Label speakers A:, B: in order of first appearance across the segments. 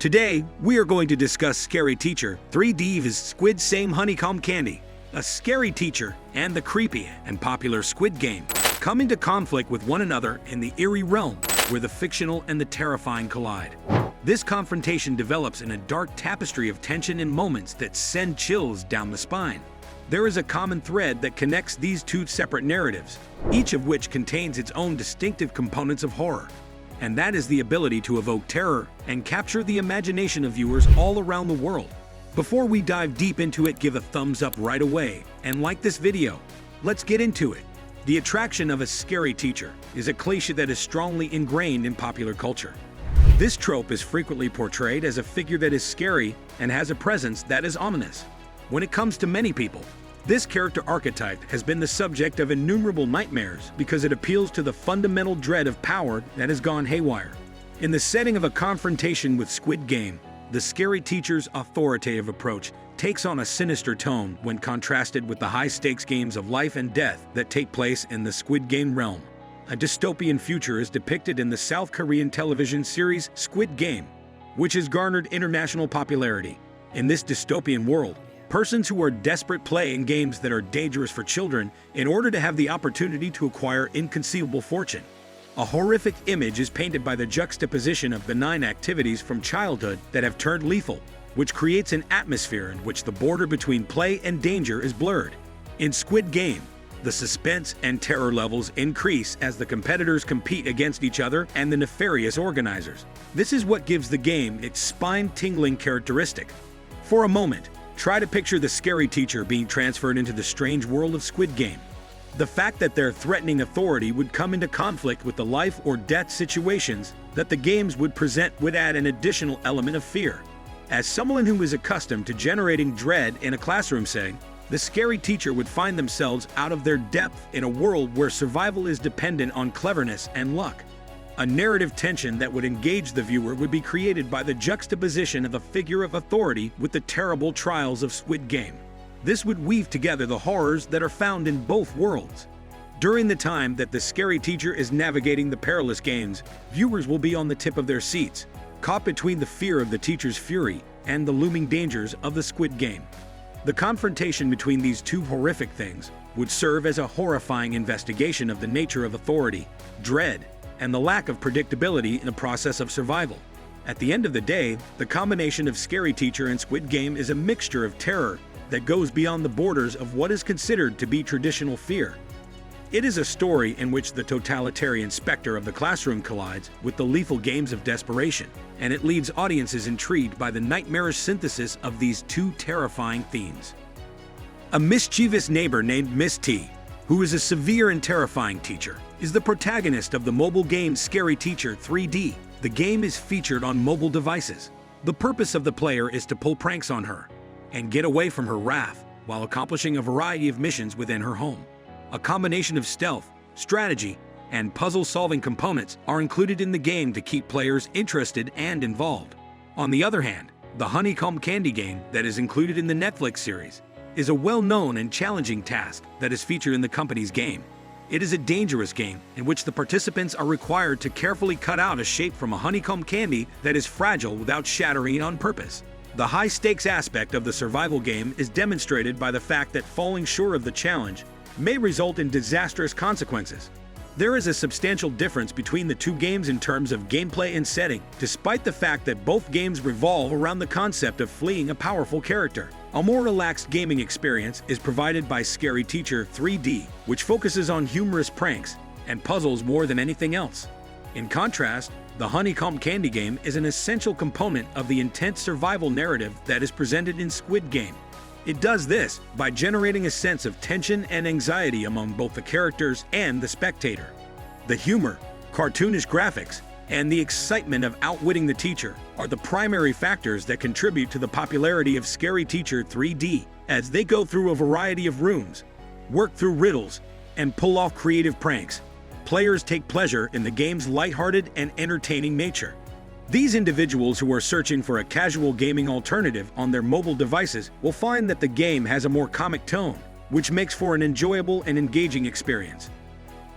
A: Today, we are going to discuss Scary Teacher 3D vs Squid Game Honeycomb Candy. A scary teacher and the creepy and popular Squid Game come into conflict with one another in the eerie realm where the fictional and the terrifying collide. This confrontation develops in a dark tapestry of tension and moments that send chills down the spine. There is a common thread that connects these two separate narratives, each of which contains its own distinctive components of horror. And that is the ability to evoke terror and capture the imagination of viewers all around the world. Before we dive deep into it, give a thumbs up right away and like this video. Let's get into it. The attraction of a scary teacher is a cliché that is strongly ingrained in popular culture. This trope is frequently portrayed as a figure that is scary and has a presence that is ominous. When it comes to many people, this character archetype has been the subject of innumerable nightmares because it appeals to the fundamental dread of power that has gone haywire. In the setting of a confrontation with Squid Game, the scary teacher's authoritative approach takes on a sinister tone when contrasted with the high-stakes games of life and death that take place in the Squid Game realm. A dystopian future is depicted in the South Korean television series Squid Game, which has garnered international popularity. In this dystopian world, persons who are desperate play in games that are dangerous for children in order to have the opportunity to acquire inconceivable fortune. A horrific image is painted by the juxtaposition of benign activities from childhood that have turned lethal, which creates an atmosphere in which the border between play and danger is blurred. In Squid Game, the suspense and terror levels increase as the competitors compete against each other and the nefarious organizers. This is what gives the game its spine-tingling characteristic. For a moment, try to picture the scary teacher being transferred into the strange world of Squid Game. The fact that their threatening authority would come into conflict with the life or death situations that the games would present would add an additional element of fear. As someone who is accustomed to generating dread in a classroom setting, the scary teacher would find themselves out of their depth in a world where survival is dependent on cleverness and luck. A narrative tension that would engage the viewer would be created by the juxtaposition of a figure of authority with the terrible trials of Squid Game. This would weave together the horrors that are found in both worlds. During the time that the scary teacher is navigating the perilous games, viewers will be on the tip of their seats, caught between the fear of the teacher's fury and the looming dangers of the Squid Game. The confrontation between these two horrific things would serve as a horrifying investigation of the nature of authority, dread, and the lack of predictability in the process of survival. At the end of the day, the combination of Scary Teacher and Squid Game is a mixture of terror that goes beyond the borders of what is considered to be traditional fear. It is a story in which the totalitarian specter of the classroom collides with the lethal games of desperation, and it leaves audiences intrigued by the nightmarish synthesis of these two terrifying themes. A mischievous neighbor named Miss T, who is a severe and terrifying teacher, is the protagonist of the mobile game Scary Teacher 3D. The game is featured on mobile devices. The purpose of the player is to pull pranks on her and get away from her wrath while accomplishing a variety of missions within her home. A combination of stealth, strategy, and puzzle-solving components are included in the game to keep players interested and involved. On the other hand, the Honeycomb Candy game that is included in the Netflix series is a well-known and challenging task that is featured in the company's game. It is a dangerous game in which the participants are required to carefully cut out a shape from a honeycomb candy that is fragile without shattering it on purpose. The high-stakes aspect of the survival game is demonstrated by the fact that falling short of the challenge may result in disastrous consequences. There is a substantial difference between the two games in terms of gameplay and setting, despite the fact that both games revolve around the concept of fleeing a powerful character. A more relaxed gaming experience is provided by Scary Teacher 3D, which focuses on humorous pranks and puzzles more than anything else. In contrast, the Honeycomb Candy game is an essential component of the intense survival narrative that is presented in Squid Game. It does this by generating a sense of tension and anxiety among both the characters and the spectator. The humor, cartoonish graphics, and the excitement of outwitting the teacher are the primary factors that contribute to the popularity of Scary Teacher 3D. As they go through a variety of rooms, work through riddles, and pull off creative pranks, players take pleasure in the game's lighthearted and entertaining nature. These individuals who are searching for a casual gaming alternative on their mobile devices will find that the game has a more comic tone, which makes for an enjoyable and engaging experience.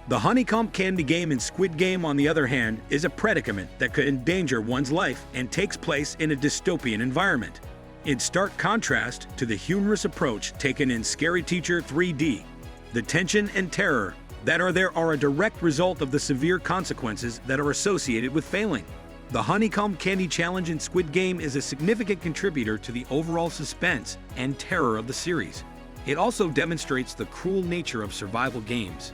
A: The Honeycomb Candy game in Squid Game, on the other hand, is a predicament that could endanger one's life and takes place in a dystopian environment. In stark contrast to the humorous approach taken in Scary Teacher 3D, the tension and terror that are there are a direct result of the severe consequences that are associated with failing. The Honeycomb Candy challenge in Squid Game is a significant contributor to the overall suspense and terror of the series. It also demonstrates the cruel nature of survival games.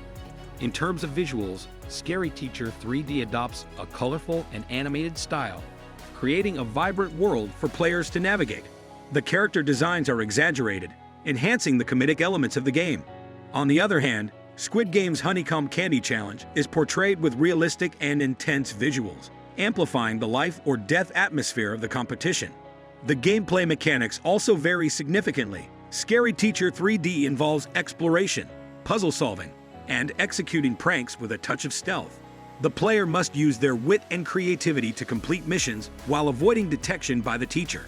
A: In terms of visuals, Scary Teacher 3D adopts a colorful and animated style, creating a vibrant world for players to navigate. The character designs are exaggerated, enhancing the comedic elements of the game. On the other hand, Squid Game's Honeycomb Candy challenge is portrayed with realistic and intense visuals, amplifying the life or death atmosphere of the competition. The gameplay mechanics also vary significantly. Scary Teacher 3D involves exploration, puzzle solving, and executing pranks with a touch of stealth. The player must use their wit and creativity to complete missions while avoiding detection by the teacher.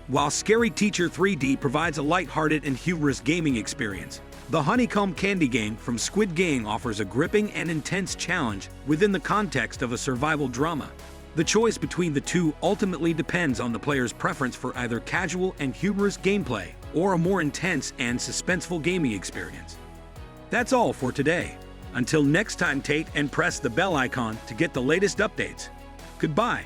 A: While Scary Teacher 3D provides a lighthearted and humorous gaming experience, the Honeycomb Candy game from Squid Game offers a gripping and intense challenge within the context of a survival drama. The choice between the two ultimately depends on the player's preference for either casual and humorous gameplay or a more intense and suspenseful gaming experience. That's all for today. Until next time, take and press the bell icon to get the latest updates. Goodbye.